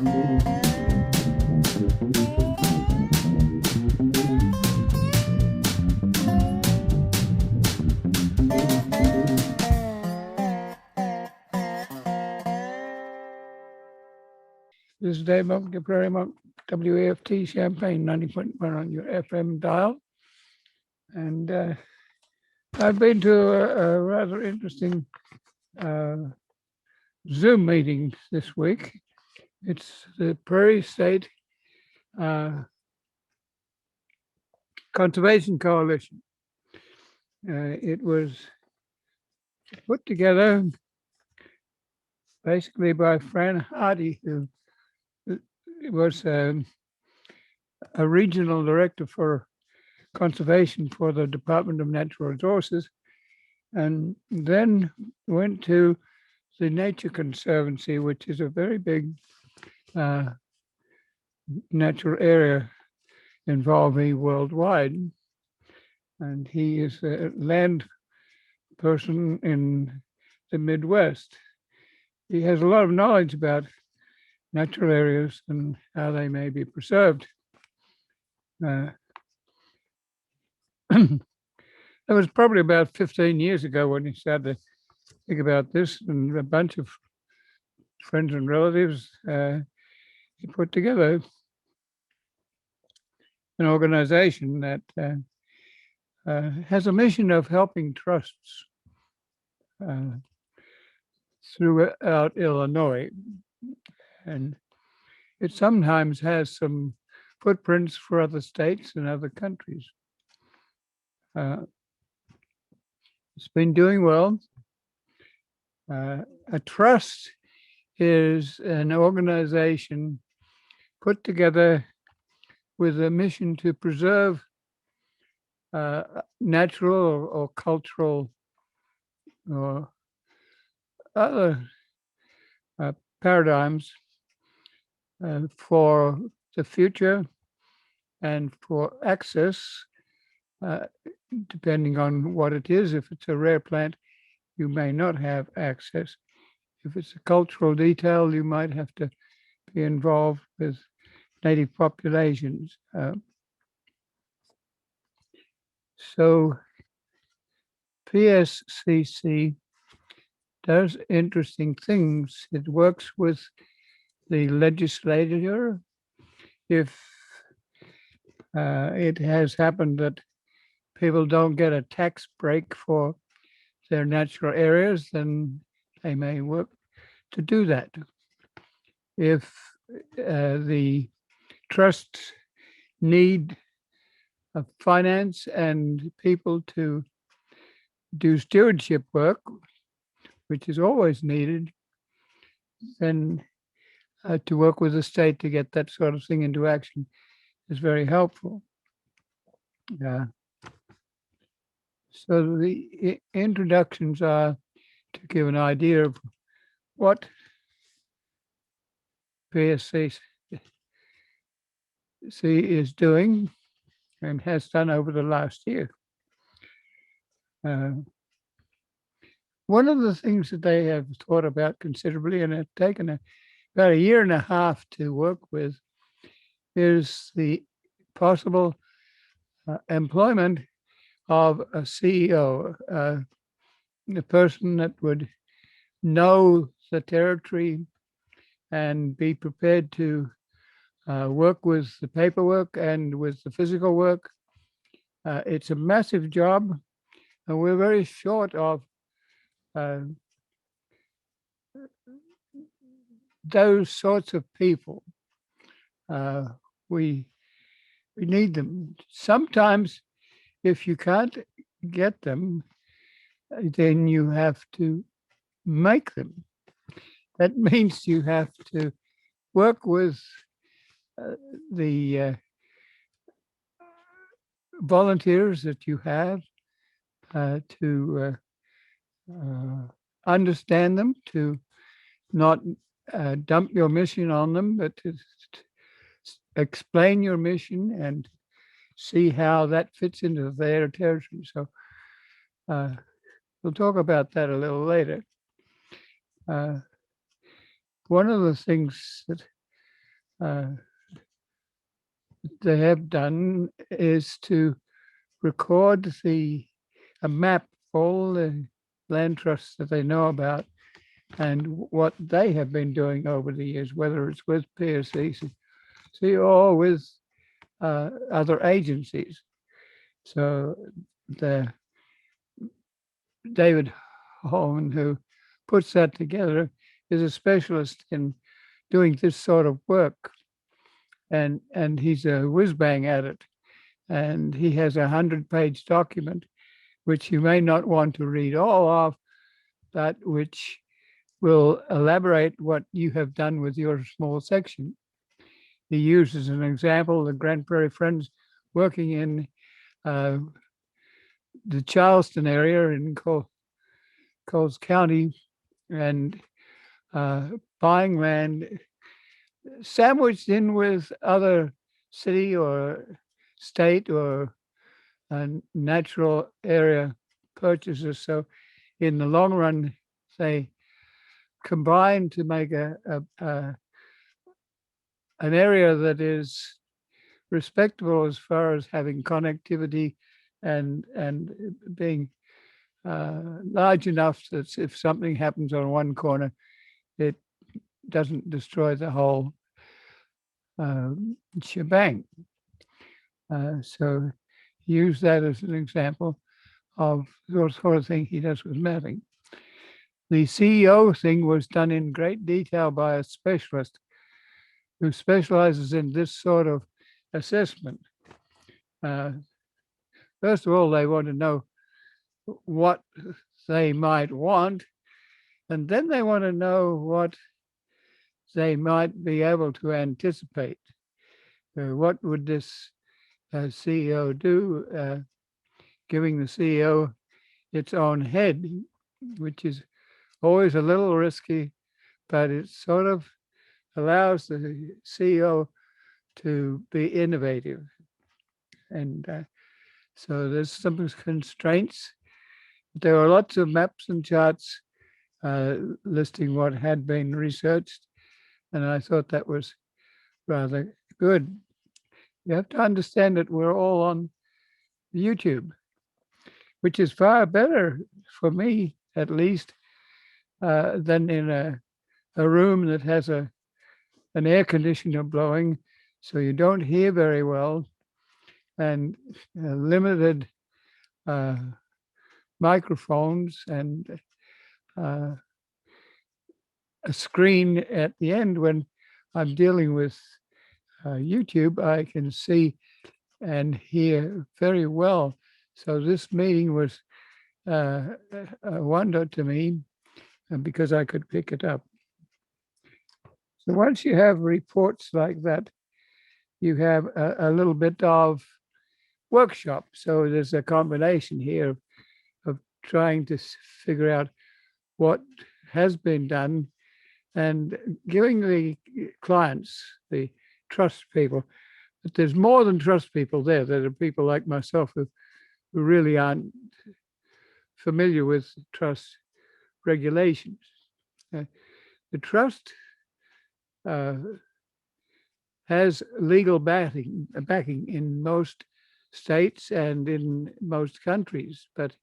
This is Dave Monk, the Prairie Monk, WAFT Champaign 90.1 on your FM dial. And I've been to a rather interesting Zoom meeting this week. It's the Prairie State Conservation Coalition. It was put together basically by Fran Hardy, who was a regional director for conservation for the Department of Natural Resources, and then went to the Nature Conservancy, which is a very big natural area involving worldwide. And he is a land person in the Midwest. He has a lot of knowledge about natural areas and how they may be preserved. That was probably about 15 years ago when he started to think about this, and a bunch of friends and relatives, he put together an organization that has a mission of helping trusts throughout Illinois. And it sometimes has some footprints for other states and other countries. It's been doing well. A trust is an organization put together with a mission to preserve natural or cultural or other paradigms for the future and for access, depending on what it is. If it's a rare plant, you may not have access. If it's a cultural detail, you might have to be involved with native populations. So PSCC does interesting things. It works with the legislature. If it has happened that people don't get a tax break for their natural areas, then they may work to do that. If the trusts need finance and people to do stewardship work, which is always needed, then to work with the state to get that sort of thing into action is very helpful. So the introductions are to give an idea of what PSCC is doing and has done over the last year. One of the things that they have thought about considerably and have taken about a year and a half to work with is the possible employment of a CEO, the person that would know the territory and be prepared to work with the paperwork and with the physical work. It's a massive job, and we're very short of those sorts of people. We need them. Sometimes, if you can't get them, then you have to make them. That means you have to work with the volunteers that you have to understand them, to not dump your mission on them, but to explain your mission and see how that fits into their territory. So we'll talk about that a little later. One of the things that uh, they have done is to record a map of all the land trusts that they know about and what they have been doing over the years, whether it's with PSCC or with other agencies. So the David Holman, who puts that together, is a specialist in doing this sort of work, and he's a whiz bang at it. And he has 100-page document, which you may not want to read all of, but which will elaborate what you have done with your small section. He uses an example, the Grand Prairie Friends working in the Charleston area in Coles County and buying land sandwiched in with other city or state or natural area purchases. So in the long run, they combine to make an area that is respectable as far as having connectivity and being large enough that if something happens on one corner, it doesn't destroy the whole shebang. So use that as an example of the sort of thing he does with mapping. The CEO thing was done in great detail by a specialist who specializes in this sort of assessment. First of all, they want to know what they might want, and then they want to know what they might be able to anticipate. What would this CEO do? Giving the CEO its own head, which is always a little risky, but it sort of allows the CEO to be innovative. And so there's some constraints. There are lots of maps and charts listing what had been researched, and I thought that was rather good. You have to understand that we're all on YouTube, which is far better for me, at least, than in a room that has an air conditioner blowing, so you don't hear very well, and limited microphones and a screen at the end. When I'm dealing with YouTube, I can see and hear very well. So this meeting was a wonder to me because I could pick it up. So once you have reports like that, you have a little bit of workshop. So there's a combination here of trying to figure out what has been done and giving the clients, the trust people, but there's more than trust people there. There are people like myself who really aren't familiar with trust regulations. The trust has legal backing in most states and in most countries, but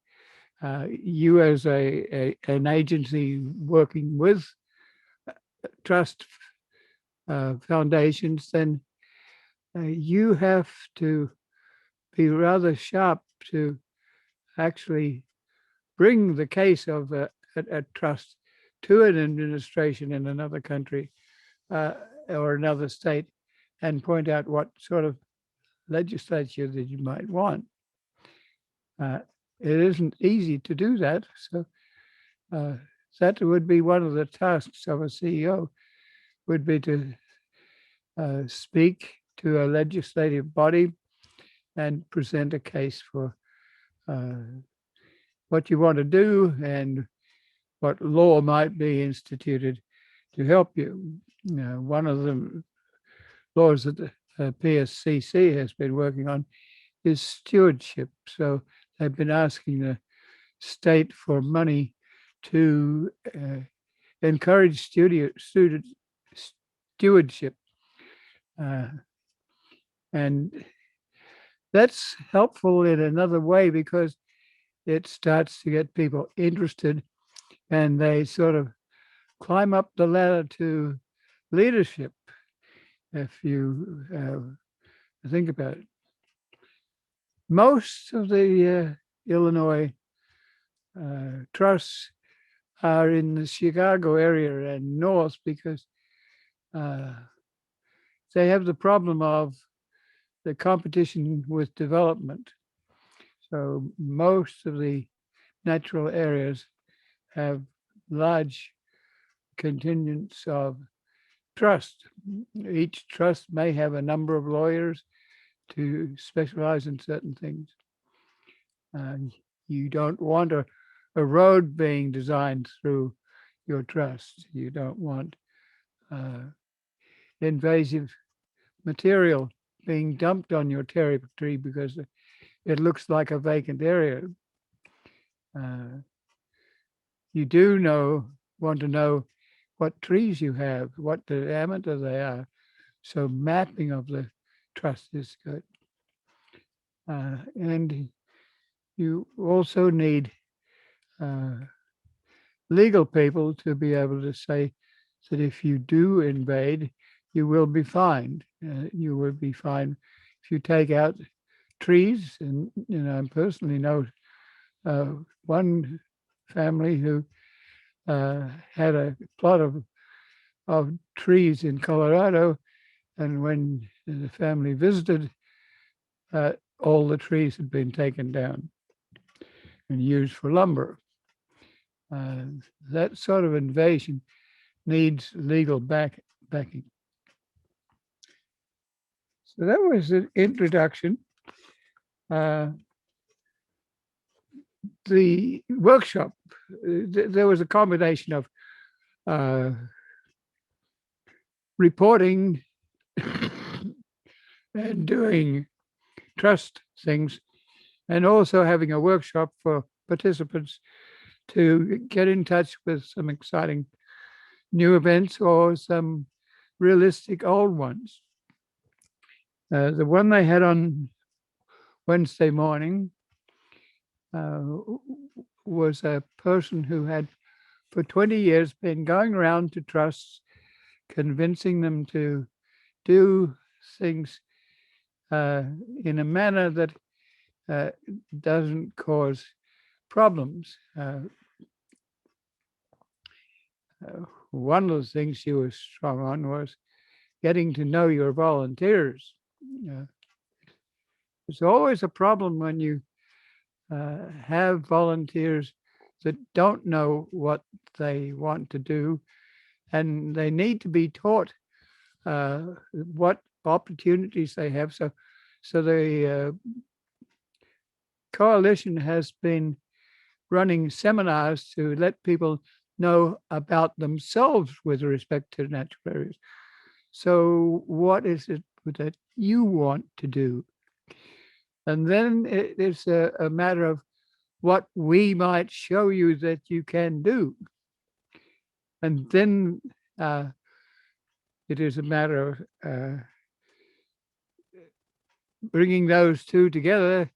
you as an agency working with trust foundations, then you have to be rather sharp to actually bring the case of a trust to an administration in another country or another state and point out what sort of legislature that you might want. It isn't easy to do that. So that would be one of the tasks of a CEO, would be to speak to a legislative body and present a case for what you want to do and what law might be instituted to help you. One of the laws that the PSCC has been working on is stewardship. So they've been asking the state for money to encourage stewardship. Uh, and that's helpful in another way because it starts to get people interested and they sort of climb up the ladder to leadership if you think about it. Most of the Illinois trusts are in the Chicago area and north because uh, they have the problem of the competition with development. So most of the natural areas have large contingents of trust. Each trust may have a number of lawyers to specialize in certain things. You don't want a road being designed through your trust. You don't want invasive material being dumped on your territory because it looks like a vacant area. You do want to know what trees you have, what diameter they are. So mapping of the trust is good. And you also need legal people to be able to say that if you do invade, you will be fined. You will be fined if you take out trees. And I personally know one family who had a plot of trees in Colorado, and when the family visited, all the trees had been taken down and used for lumber. That sort of invasion needs legal backing. So that was an introduction. The workshop, there was a combination of reporting and doing trust things, and also having a workshop for participants to get in touch with some exciting new events or some realistic old ones. The one they had on Wednesday morning was a person who had for 20 years been going around to trusts, convincing them to do things in a manner that doesn't cause problems. One of the things she was strong on was getting to know your volunteers. It's always a problem when you have volunteers that don't know what they want to do, and they need to be taught what opportunities they have. So the coalition has been running seminars to let people know about themselves with respect to natural areas. So what is it that you want to do? And then it's a matter of what we might show you that you can do. And then it is a matter of bringing those two together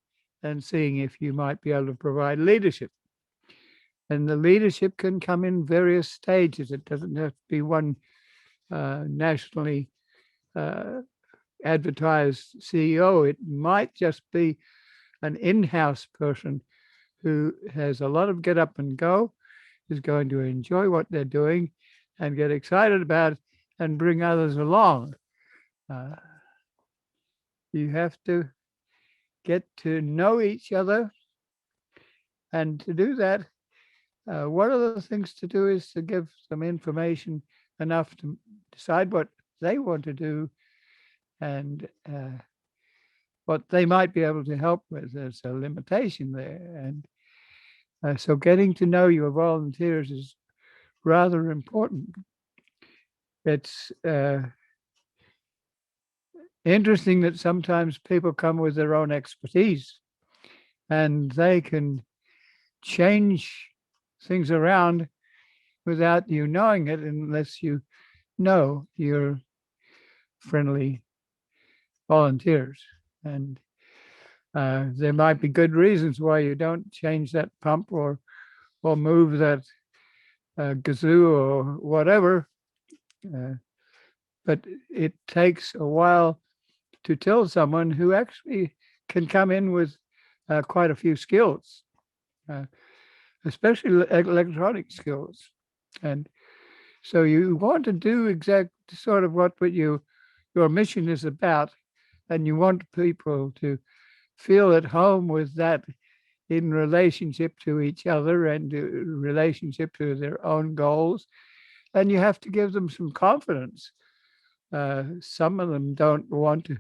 and seeing if you might be able to provide leadership. And the leadership can come in various stages. It doesn't have to be one nationally advertised CEO. It might just be an in-house person who has a lot of get up and go, is going to enjoy what they're doing and get excited about it and bring others along. You have to get to know each other. And to do that, one of the things to do is to give some information enough to decide what they want to do and what they might be able to help with. There's a limitation there. And so getting to know your volunteers is rather important. It's interesting that sometimes people come with their own expertise and they can change things around without you knowing it unless you know your friendly volunteers. And there might be good reasons why you don't change that pump or move that gazoo or whatever. But it takes a while to tell someone who actually can come in with quite a few skills, uh, especially electronic skills. And so you want to do exact sort of what your mission is about, and you want people to feel at home with that in relationship to each other and relationship to their own goals. And you have to give them some confidence. Some of them don't want to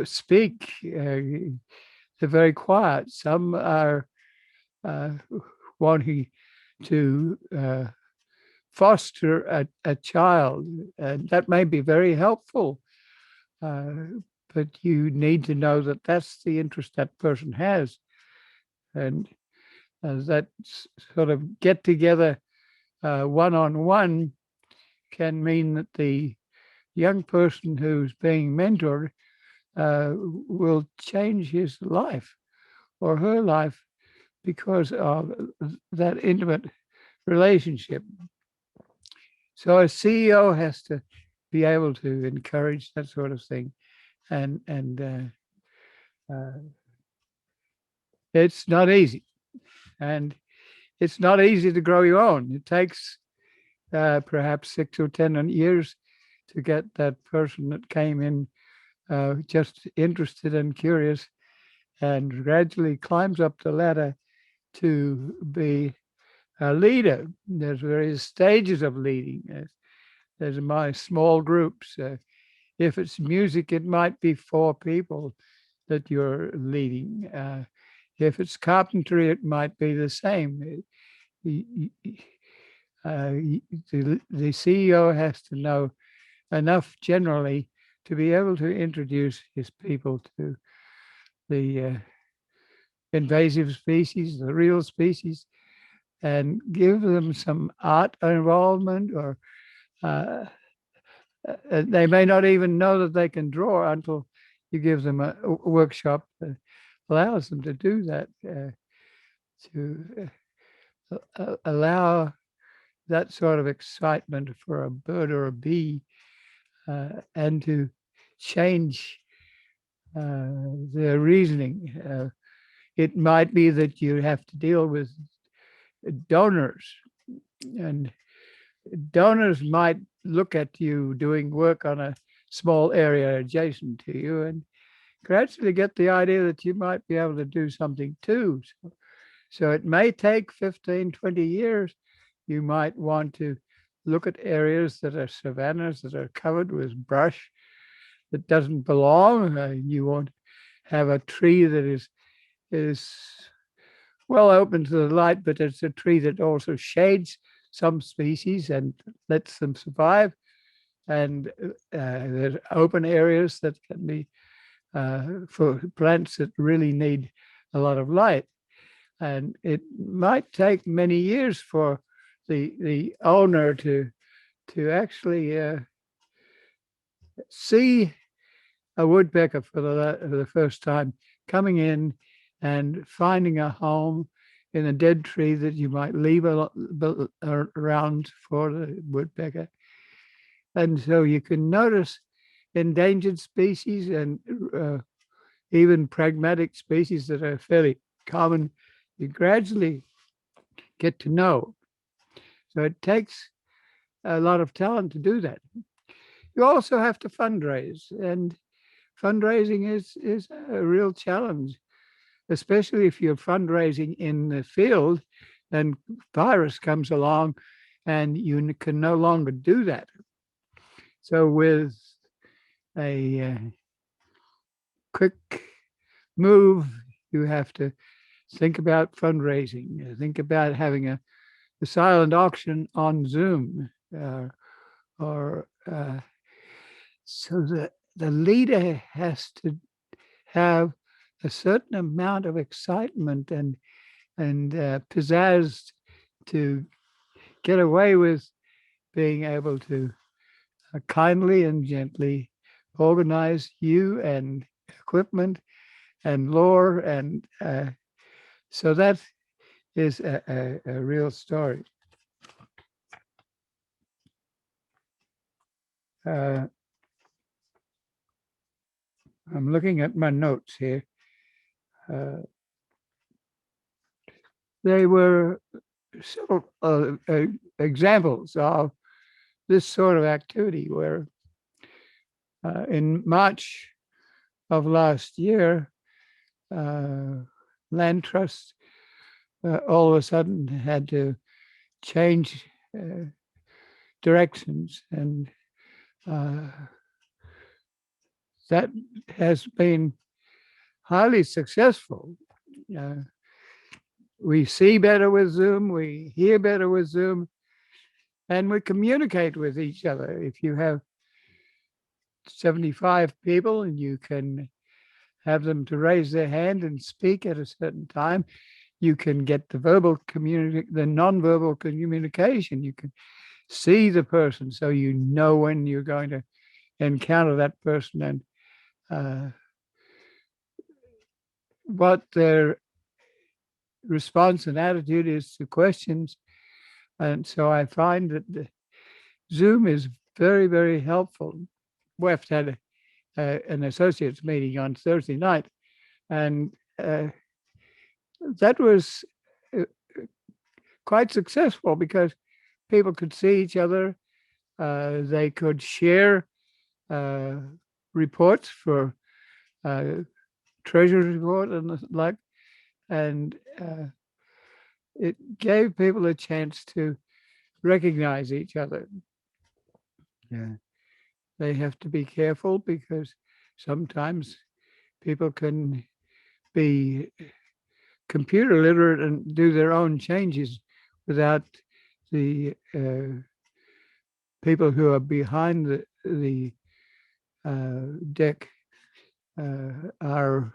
speak. They're very quiet. Some are wanting to foster a child, and that may be very helpful. But you need to know that that's the interest that person has. And that sort of get together one-on-one can mean that the young person who's being mentored will change his life or her life because of that intimate relationship. So a CEO has to be able to encourage that sort of thing, and it's not easy, and it's not easy to grow your own. It takes perhaps 6 or 10 years to get that person that came in just interested and curious, and gradually climbs up the ladder to be a leader. There's various stages of leading. There's my small groups. If it's music, it might be 4 people that you're leading. If it's carpentry, it might be the same. The CEO has to know enough generally to be able to introduce his people to the invasive species, the real species, and give them some art involvement, or they may not even know that they can draw until you give them a workshop that allows them to do that, to allow that sort of excitement for a bird or a bee, and to change their reasoning. It might be that you have to deal with donors, and donors might look at you doing work on a small area adjacent to you and gradually get the idea that you might be able to do something too. So it may take 15, 20 years. You might want to look at areas that are savannas that are covered with brush that doesn't belong. You want to have a tree that is well open to the light, but it's a tree that also shades some species and lets them survive. And there's open areas that can be for plants that really need a lot of light. And it might take many years for the owner to actually see a woodpecker for the first time coming in and finding a home in a dead tree that you might leave around for the woodpecker. And so you can notice endangered species and even pragmatic species that are fairly common. You gradually get to know. So it takes a lot of talent to do that. You also have to fundraise, and fundraising is a real challenge, especially if you're fundraising in the field and virus comes along and you can no longer do that. So with a quick move, you have to think about fundraising, think about having a silent auction on Zoom, or so the leader has to have a certain amount of excitement and pizzazz to get away with being able to kindly and gently organize you and equipment and lore, and so that is a real story. I'm looking at my notes here. They were several examples of this sort of activity where in March of last year, land trusts all of a sudden had to change directions, and that has been highly successful. We see better with Zoom, we hear better with Zoom, and we communicate with each other. If you have 75 people and you can have them to raise their hand and speak at a certain time, you can get the nonverbal communication. You can see the person, so you know when you're going to encounter that person and what their response and attitude is to questions. And so I find that the Zoom is very, very helpful. WEFT had an associates meeting on Thursday night, and that was quite successful because people could see each other. They could share reports for treasury report and the like, and it gave people a chance to recognize each other. Yeah. They have to be careful because sometimes people can be computer literate and do their own changes without the people who are behind the deck are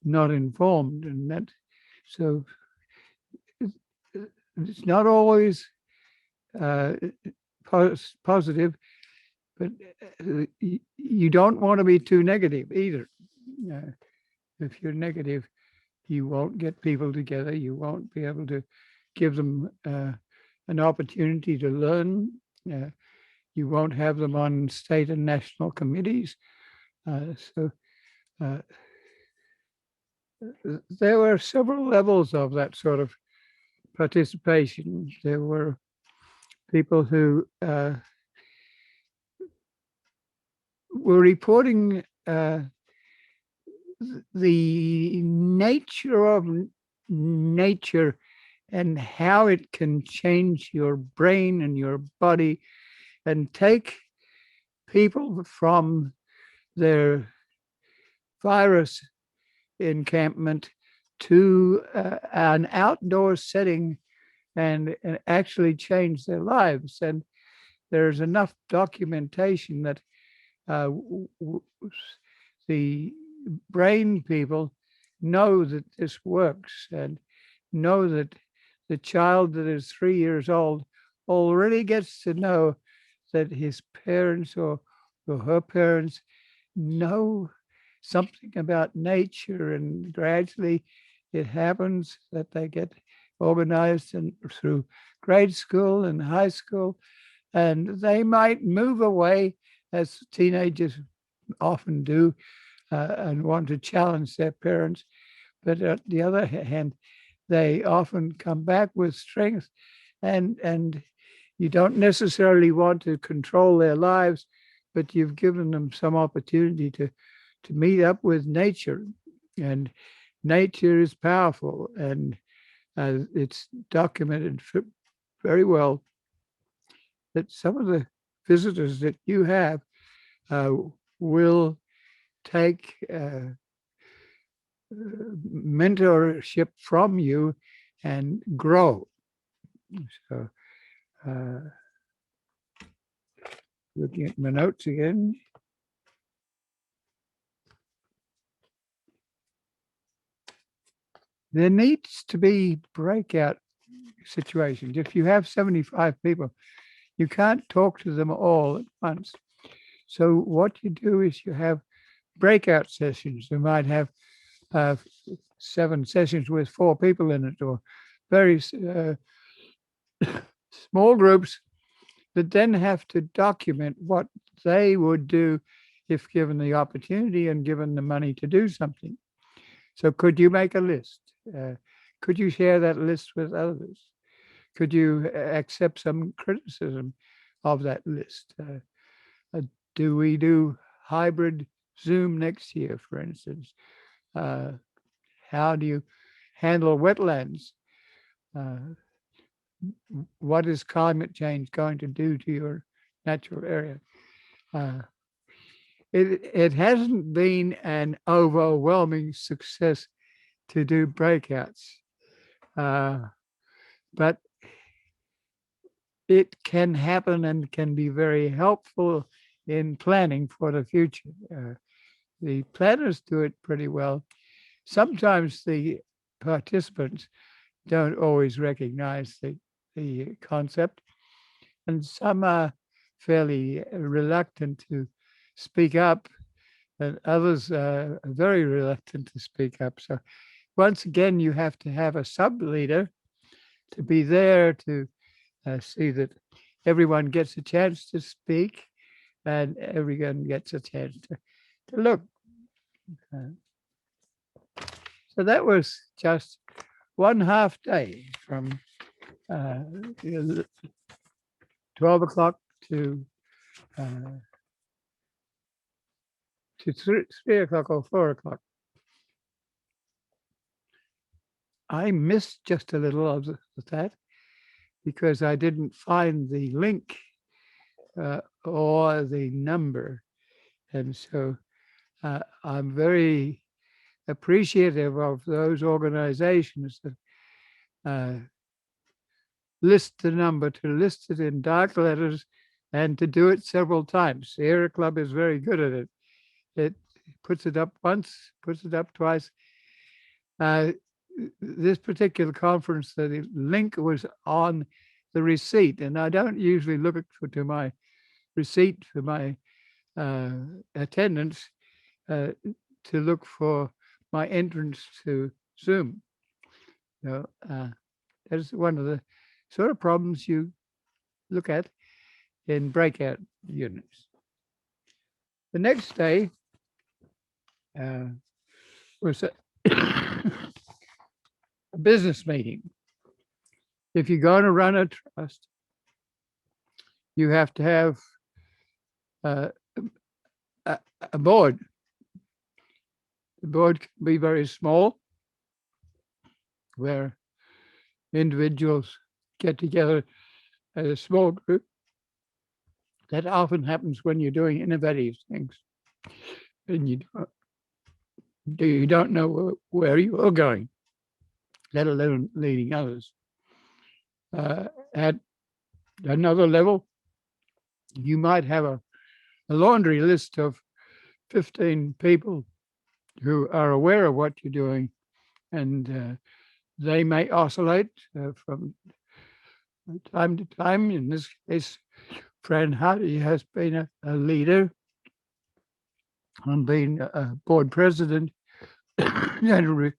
not informed, and that so it's not always positive, but you don't want to be too negative either. If you're negative, you won't get people together. You won't be able to give them an opportunity to learn. You won't have them on state and national committees. So there were several levels of that sort of participation. There were people who were reporting the nature of nature and how it can change your brain and your body and take people from their virus encampment to an outdoor setting and actually change their lives. And there's enough documentation that the brain people know that this works and know that the child that is 3 years old already gets to know that his parents or her parents know something about nature, and gradually it happens that they get organized and through grade school and high school, and they might move away as teenagers often do and want to challenge their parents. But on the other hand, they often come back with strength, and you don't necessarily want to control their lives, but you've given them some opportunity to meet up with nature. And nature is powerful, and it's documented very well that some of the visitors that you have will take mentorship from you and grow. So, looking at my notes again. There needs to be breakout situations. If you have 75 people, you can't talk to them all at once. So what you do is you have breakout sessions. You might have uh, 7 sessions with 4 people in it, or very small groups that then have to document what they would do if given the opportunity and given the money to do something. So could you make a list? Could you share that list with others? Could you accept some criticism of that list? Do we do hybrid Zoom next year, for instance? Uh, how do you handle wetlands? Uh, what is climate change going to do to your natural area? Uh, it hasn't been an overwhelming success to do breakouts, but it can happen and can be very helpful in planning for the future. The planners do it pretty well. Sometimes the participants don't always recognize the concept, and some are fairly reluctant to speak up, and others are very reluctant to speak up. So once again, you have to have a sub leader to be there to see that everyone gets a chance to speak and everyone gets a chance to look. Uh, so that was just 1/2 day from uh, 12 o'clock uh, to 3 o'clock or 4 o'clock. I missed just a little of that because I didn't find the link or the number. And so I'm very appreciative of those organizations that list the number, to list it in dark letters and to do it several times. The Sierra Club is very good at it. It puts it up once, puts it up twice. This particular conference, the link was on the receipt, and I don't usually look to my receipt for my attendance to look for my entrance to Zoom. So that's one of the sort of problems you look at in breakout units. The next day was a business meeting. If you're going to run a trust, you have to have a board. The board can be very small, where individuals get together as a small group. That often happens when you're doing innovative things and you don't know where you are going, let alone leading others. At another level, you might have a laundry list of 15 people who are aware of what you're doing, and they may oscillate from time to time. In this case, Fran Hardy has been a leader and been a board president and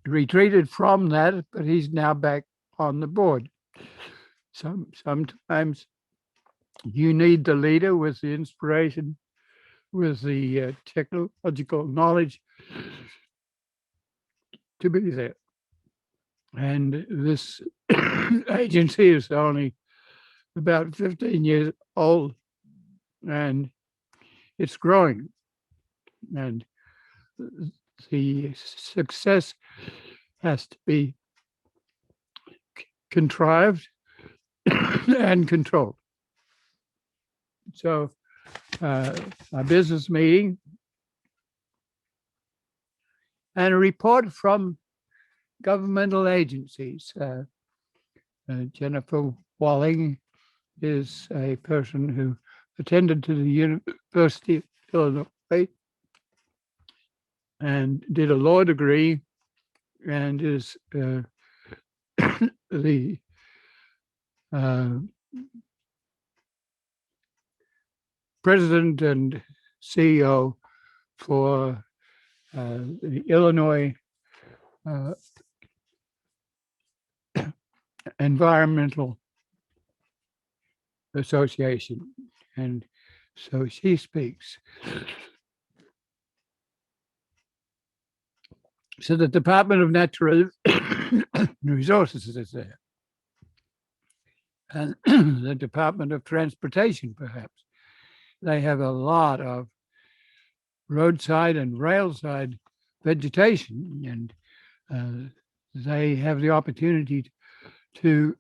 retreated from that, but he's now back on the board. Sometimes you need the leader with the inspiration, with the technological knowledge to be there. And this agency is only about 15 years old, and it's growing. And the success has to be contrived and controlled. So a business meeting and a report from governmental agencies. Jennifer Walling is a person who attended to the University of Illinois and did a law degree and is the president and CEO for the Illinois uh, Environmental Association. And so she speaks. So the Department of Natural Resources is there. And the Department of Transportation, perhaps. They have a lot of roadside and railside vegetation, and they have the opportunity to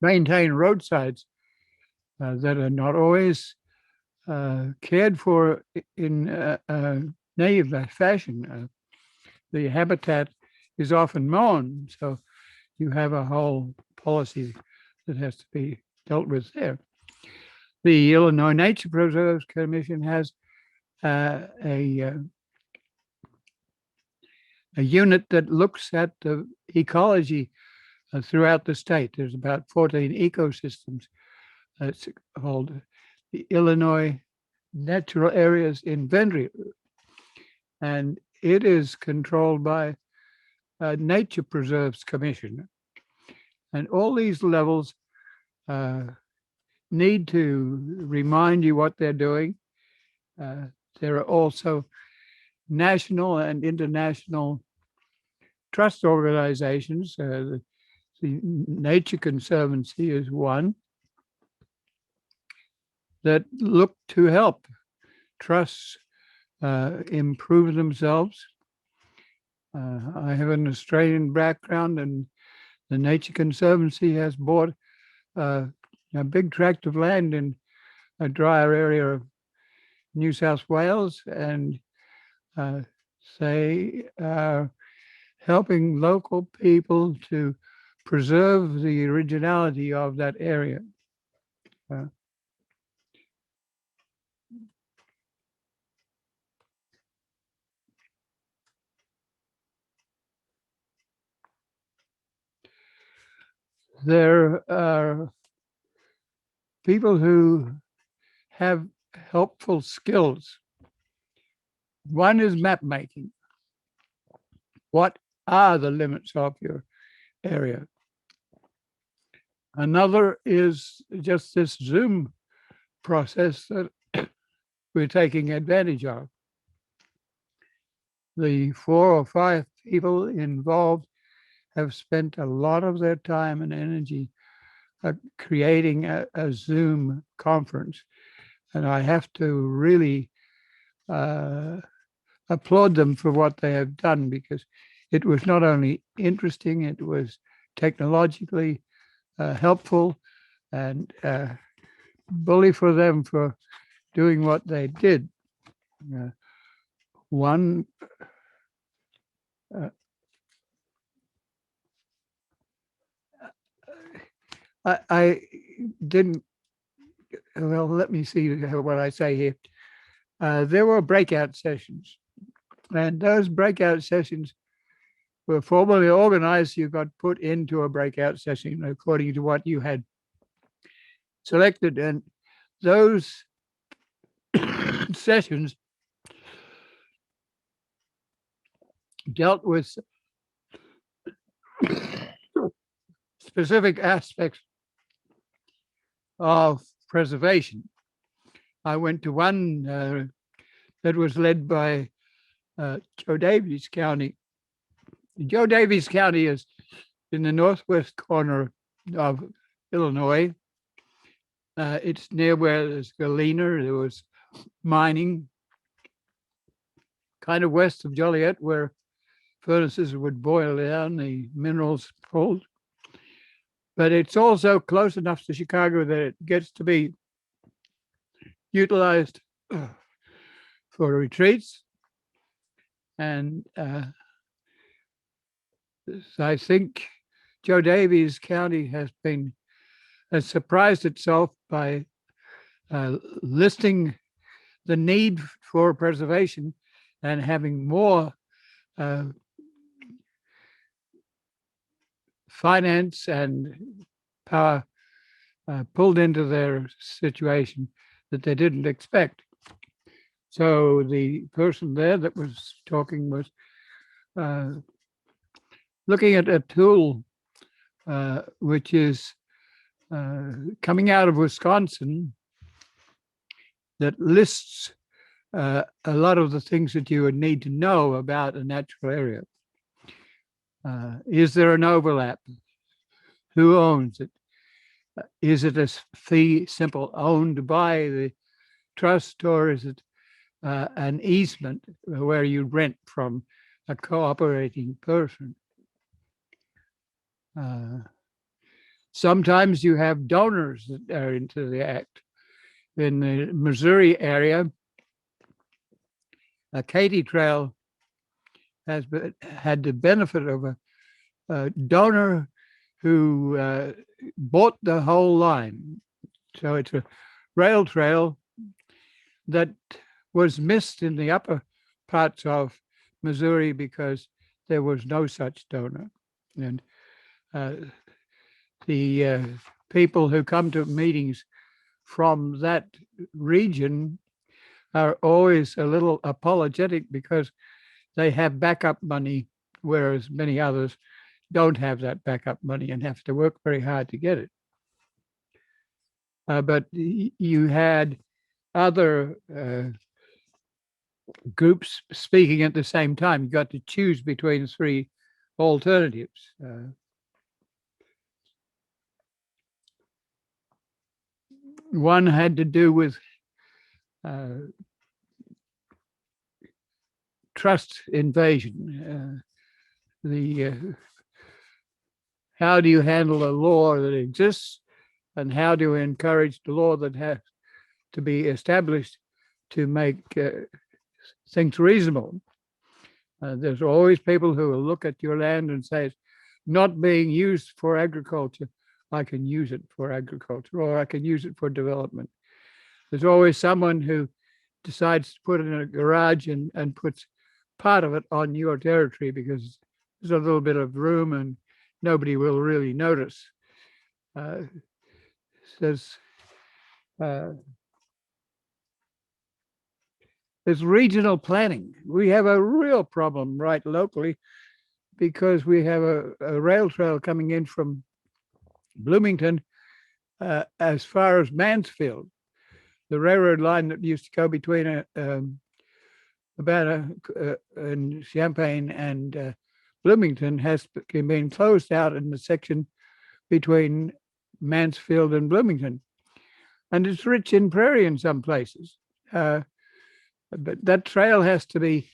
maintain roadsides that are not always cared for in a native fashion. The habitat is often mown, so you have a whole policy that has to be dealt with there. The Illinois Nature Preserves Commission has a unit that looks at the ecology throughout the state. There's about 14 ecosystems. It's called the Illinois Natural Areas Inventory, and it is controlled by Nature Preserves Commission. And all these levels need to remind you what they're doing. There are also national and international trust organizations. The Nature Conservancy is one that look to help trusts improve themselves. I have an Australian background, and the Nature Conservancy has bought a big tract of land in a drier area of New South Wales, and they are helping local people to preserve the originality of that area. There are people who have helpful skills. One is map making. What are the limits of your area? Another is just this Zoom process that we're taking advantage of. The 4 or 5 people involved have spent a lot of their time and energy creating a Zoom conference. And I have to really applaud them for what they have done, because it was not only interesting, it was technologically helpful, and bully for them for doing what they did. One I didn't, well, let me see what I say here. There were breakout sessions, and those breakout sessions were formally organized. You got put into a breakout session according to what you had selected, and those sessions dealt with specific aspects of preservation. I went to one that was led by Joe Davies County. Joe Davies County is in the northwest corner of Illinois. It's near where there's Galena. There was mining, kind of west of Joliet, where furnaces would boil down the minerals pulled. But it's also close enough to Chicago that it gets to be utilized for retreats. And I think Joe Davies County has surprised itself by listing the need for preservation and having more finance and power pulled into their situation that they didn't expect. So the person there that was talking was looking at a tool which is coming out of Wisconsin that lists a lot of the things that you would need to know about a natural area. Is there an overlap? Who owns it? Is it a fee simple owned by the trust, or is it an easement where you rent from a cooperating person? Sometimes you have donors that are into the act. In the Missouri area, a Katy Trail has had the benefit of a donor who bought the whole line. So it's a rail trail that was missed in the upper parts of Missouri because there was no such donor. And the people who come to meetings from that region are always a little apologetic because they have backup money, whereas many others don't have that backup money and have to work very hard to get it. But you had other groups speaking at the same time. You got to choose between three alternatives. One had to do with trust invasion. How do you handle a law that exists, and how do you encourage the law that has to be established to make things reasonable? There's always people who will look at your land and say, it's not being used for agriculture. I can use it for agriculture, or I can use it for development. There's always someone who decides to put it in a garage and puts part of it on your territory because there's a little bit of room and nobody will really notice. There's regional planning. We have a real problem right locally because we have a rail trail coming in from Bloomington as far as Mansfield. The railroad line that used to go between Urbana and Champaign and Bloomington has been closed out in the section between Mansfield and Bloomington. And it's rich in prairie in some places. But that trail has to be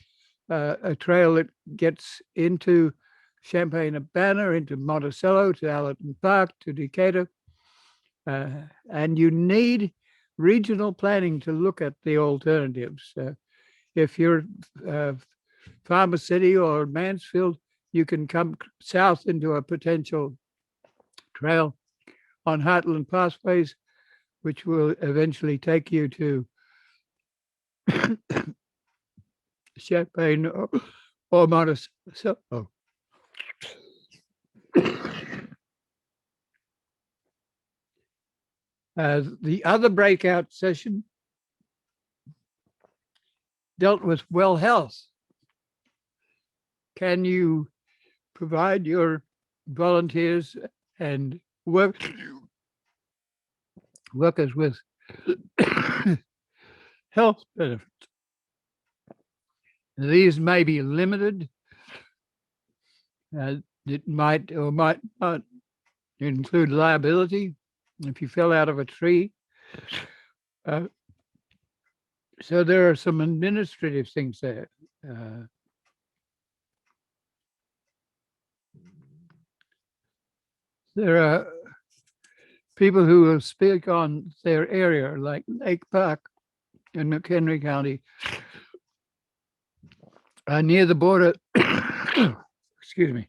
a trail that gets into Champaign-Urbana, into Monticello, to Allerton Park, to Decatur. And you need regional planning to look at the alternatives. If you're Farmer City or Mansfield, you can come south into a potential trail on Heartland Pathways, which will eventually take you to Champaign or Monticello. The other breakout session dealt with well health. Can you provide your volunteers and workers with health benefits? These may be limited. It might or might not include liability if you fell out of a tree. So there are some administrative things there. There are people who will speak on their area, like Lake Park in McHenry County, near the border, excuse me,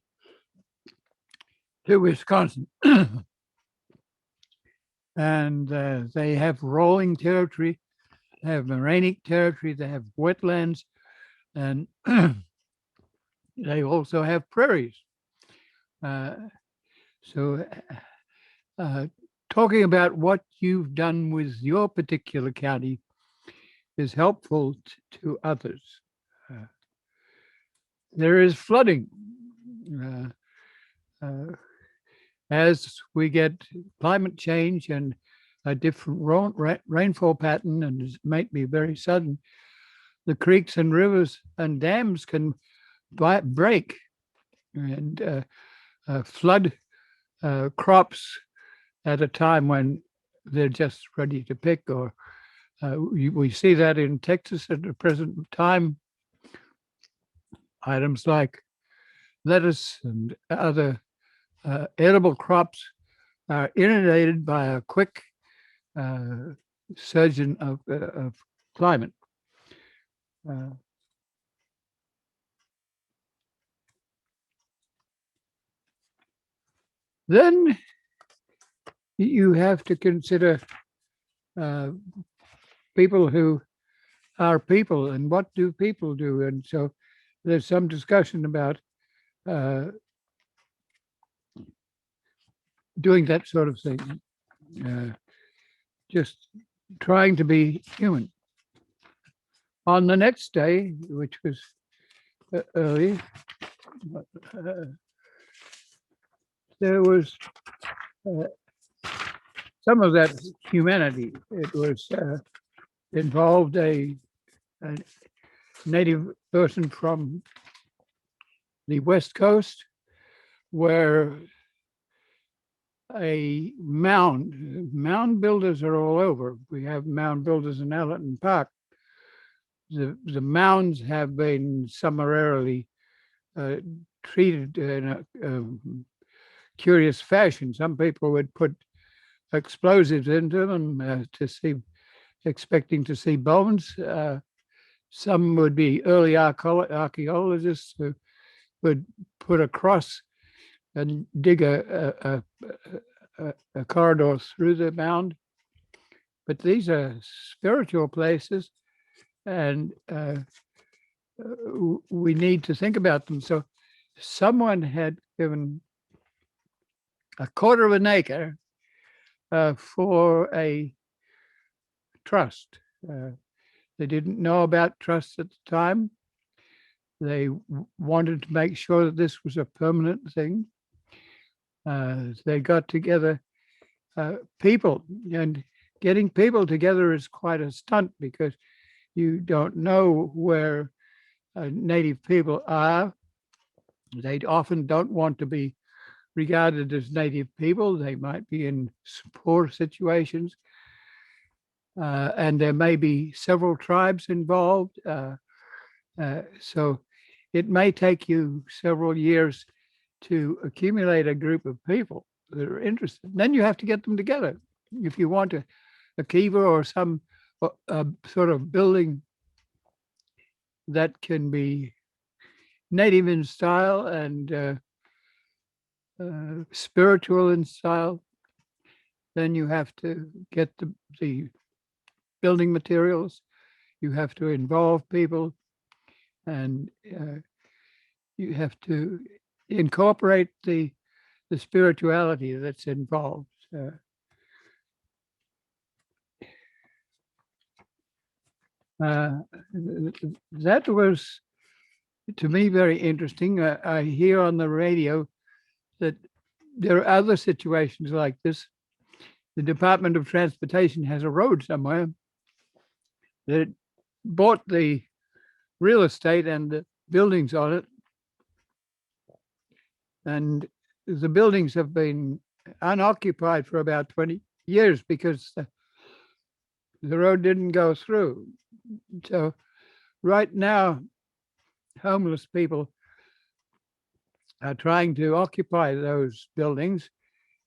to Wisconsin. And they have rolling territory, they have morainic territory, they have wetlands, and they also have prairies. So talking about what you've done with your particular county is helpful to others. Uh, there is flooding. Uh, uh, as we get climate change and a different rainfall pattern, and it might be very sudden, the creeks and rivers and dams can break and flood crops at a time when they're just ready to pick. Or we see that in Texas at the present time. Items like lettuce and other edible crops are inundated by a quick surgeon of climate. Then you have to consider people who are people and what do people do. And so there's some discussion about doing that sort of thing, just trying to be human. On the next day, which was early, there was some of that humanity. It was involved a native person from the West Coast, where a mound builders are all over. We have mound builders in Allerton Park. The mounds have been summarily treated in a curious fashion. Some people would put explosives into them expecting to see bones. Some would be early archaeologists who would put a cross and dig a corridor through the mound. But these are spiritual places, and we need to think about them. So someone had given a quarter of an acre for a trust. They didn't know about trusts at the time. They wanted to make sure that this was a permanent thing. They got together people, and getting people together is quite a stunt because you don't know where native people are. They often don't want to be regarded as native people. They might be in poor situations. And there may be several tribes involved. So it may take you several years to accumulate a group of people that are interested. Then you have to get them together. If you want a kiva or some sort of building that can be native in style and spiritual in style, then you have to get the building materials. You have to involve people, and you have to incorporate the spirituality that's involved. That was, to me, very interesting. I hear on the radio that there are other situations like this. The Department of Transportation has a road somewhere that it bought the real estate and the buildings on it. And the buildings have been unoccupied for about 20 years because the road didn't go through. So right now, homeless people are trying to occupy those buildings,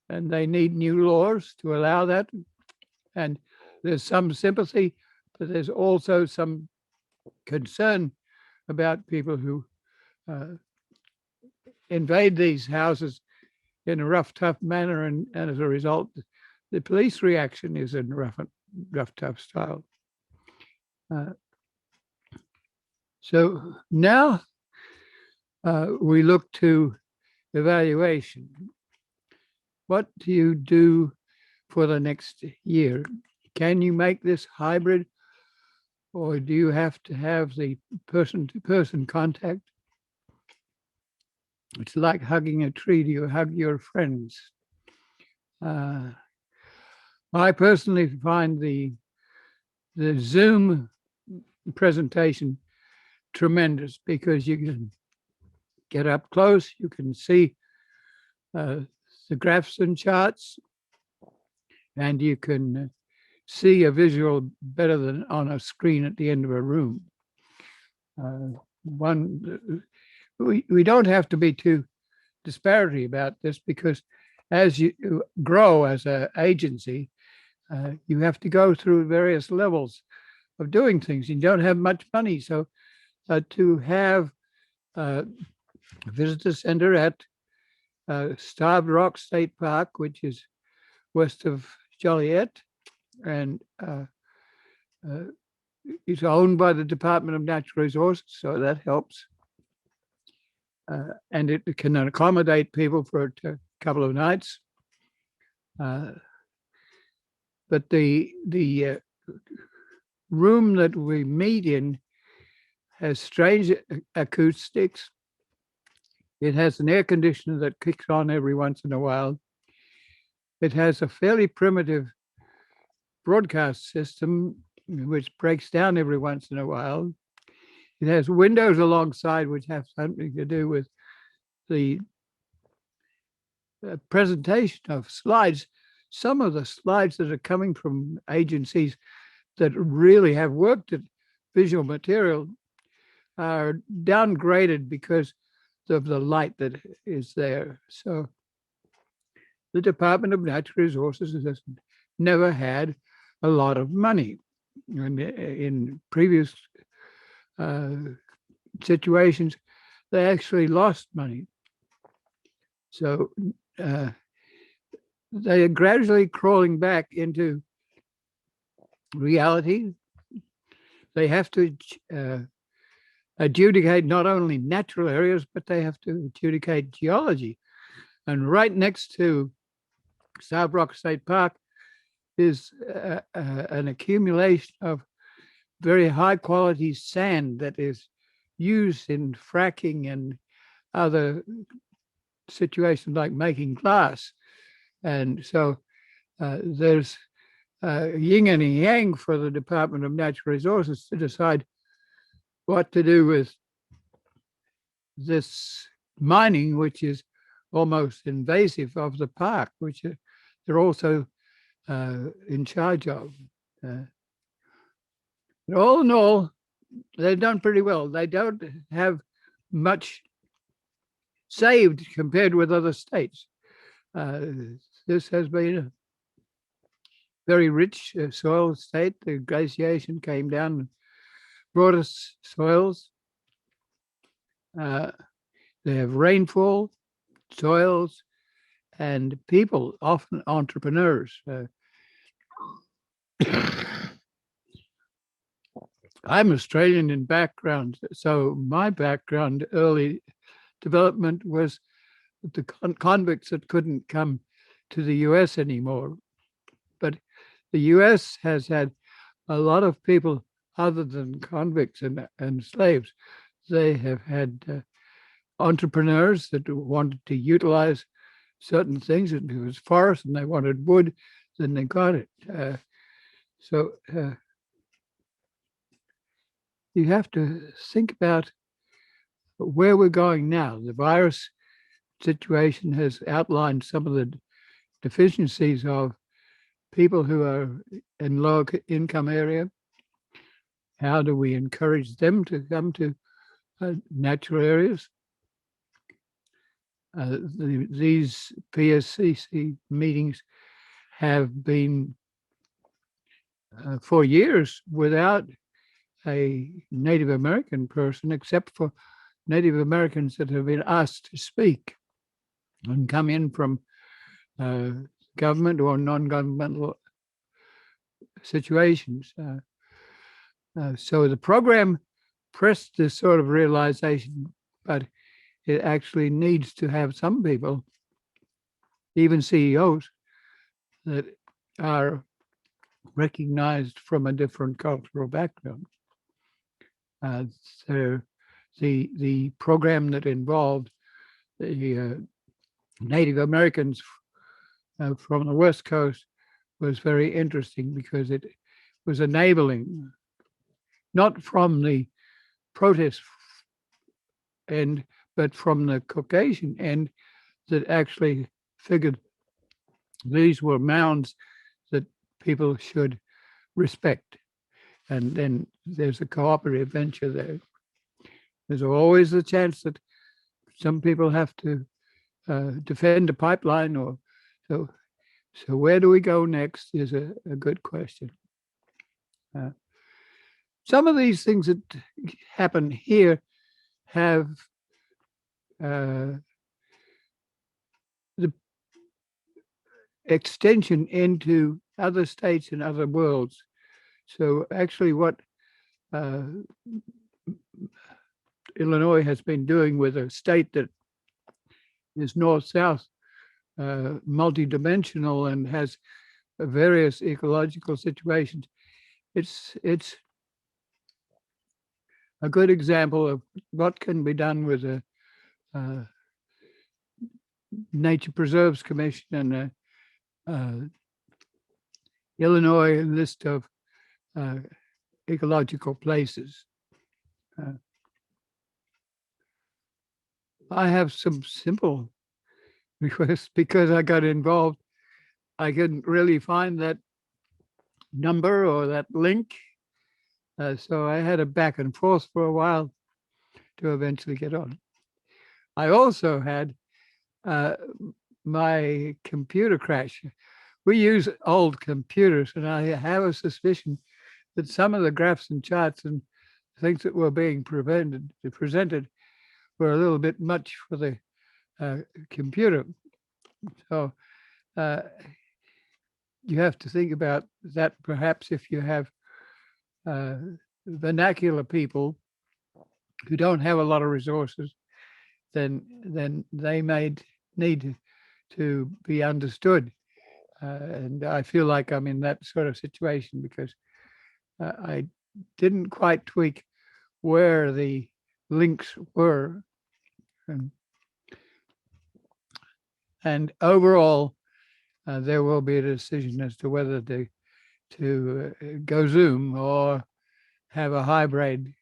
and they need new laws to allow that. And there's some sympathy, but there's also some concern about people who invade these houses in a rough, tough manner, and as a result, the police reaction is in rough, tough style. So now we look to evaluation. What do you do for the next year. Can you make this hybrid, or do you have to have the person-to-person contact? It's like hugging a tree. Do you hug your friends? Uh, I personally find the Zoom presentation tremendous because you can get up close, you can see the graphs and charts, and you can see a visual better than on a screen at the end of a room. We don't have to be too disparity about this, because as you grow as an agency, you have to go through various levels of doing things. You don't have much money, so to have a visitor center at Starved Rock State Park, which is west of Joliet, and it's owned by the Department of Natural Resources, so that helps. And it can accommodate people for a couple of nights. But the room that we meet in has strange acoustics. It has an air conditioner that kicks on every once in a while. It has a fairly primitive broadcast system which breaks down every once in a while. It has windows alongside which have something to do with the presentation of slides. Some of the slides that are coming from agencies that really have worked at visual material are downgraded because of the light that is there. So the Department of Natural Resources has never had a lot of money. And in previous situations, they actually lost money. So they are gradually crawling back into reality. They have to adjudicate not only natural areas, but they have to adjudicate geology. And right next to Starved Rock State Park is an accumulation of very high quality sand that is used in fracking and other situations like making glass. And so there's yin and yang for the Department of Natural Resources to decide what to do with this mining, which is almost invasive of the park, which they're also in charge of. All in all, they've done pretty well. They don't have much saved compared with other states. This has been a very rich soil state. The glaciation came down and brought us soils. They have rainfall, soils, and people, often entrepreneurs. I'm Australian in background, so my background, early development, was the convicts that couldn't come to the US anymore. But the US has had a lot of people other than convicts and slaves. They have had entrepreneurs that wanted to utilize certain things. If it was forest and they wanted wood, then they got it. So you have to think about where we're going now. The virus situation has outlined some of the deficiencies of people who are in low income area. How do we encourage them to come to natural areas? These PSCC meetings have been for years without a Native American person, except for Native Americans that have been asked to speak and come in from government or non-governmental situations. So the program pressed this sort of realization, but it actually needs to have some people, even CEOs, that are recognized from a different cultural background. Uh, so the program that involved the Native Americans from the West Coast was very interesting because it was enabling, not from the protest end, but from the Caucasian end, that actually figured these were mounds that people should respect. And then there's a cooperative venture there. There's always the chance that some people have to defend a pipeline, or so. So where do we go next is a good question. Uh, some of these things that happen here have the extension into other states and other worlds. So actually what uh, Illinois has been doing with a state that is north-south, multidimensional and has various ecological situations, it's a good example of what can be done with a Nature Preserves Commission and a Illinois list of ecological places. I have some simple requests because I got involved. I couldn't really find that number or that link. So I had a back and forth for a while to eventually get on. I also had my computer crash. We use old computers, and I have a suspicion that some of the graphs and charts and things that were being presented were a little bit much for the computer. So you have to think about that. Perhaps if you have vernacular people who don't have a lot of resources, then they may need to be understood. And I feel like I'm in that sort of situation because I didn't quite tweak where the links were. And overall, there will be a decision as to whether to go Zoom or have a hybrid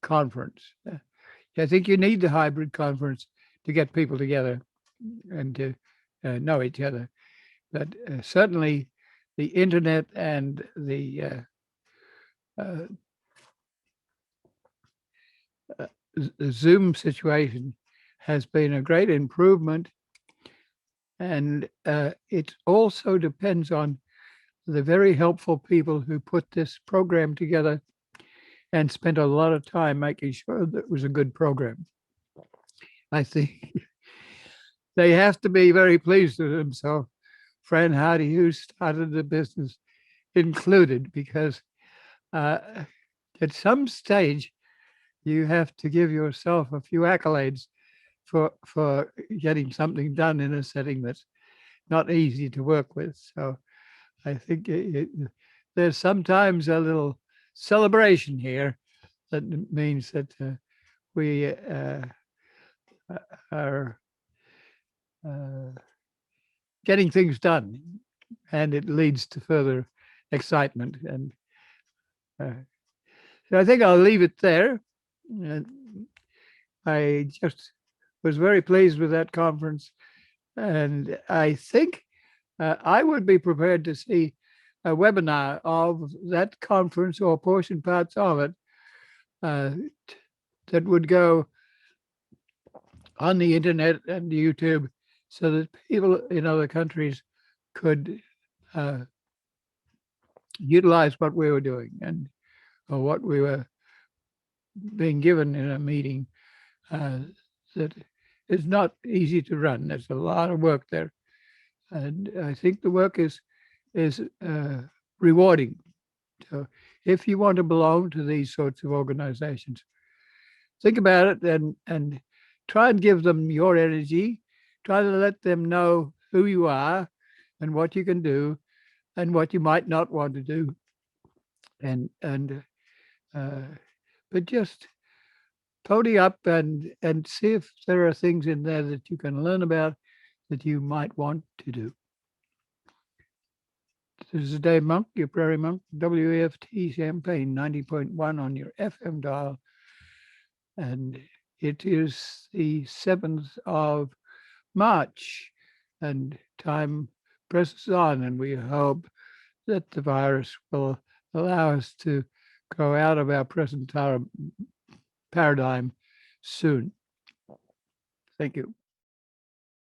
conference. I think you need the hybrid conference to get people together and to know each other. But certainly the internet and the Zoom situation has been a great improvement. And it also depends on the very helpful people who put this program together and spent a lot of time making sure that it was a good program. I think they have to be very pleased with themselves. Fran Hardy, who started the business, included, because at some stage you have to give yourself a few accolades for getting something done in a setting that's not easy to work with. So I think there's sometimes a little celebration here that means that we are getting things done, and it leads to further excitement. And so I think I'll leave it there. I just was very pleased with that conference, and I think I would be prepared to see a webinar of that conference or portion parts of it that would go on the internet and YouTube so that people in other countries could utilize what we were doing and or what we were being given in a meeting that is not easy to run. There's a lot of work there. And I think the work is rewarding. So if you want to belong to these sorts of organizations, think about it and try and give them your energy try to let them know who you are and what you can do and what you might not want to do. And uh, but just pony up and see if there are things in there that you can learn about that you might want to do. This is Dave Monk, your Prairie Monk, WAFT Champaign 90.1 on your FM dial. And it is the 7th of March, and time presses on, and we hope that the virus will allow us to go out of our present paradigm soon. Thank you.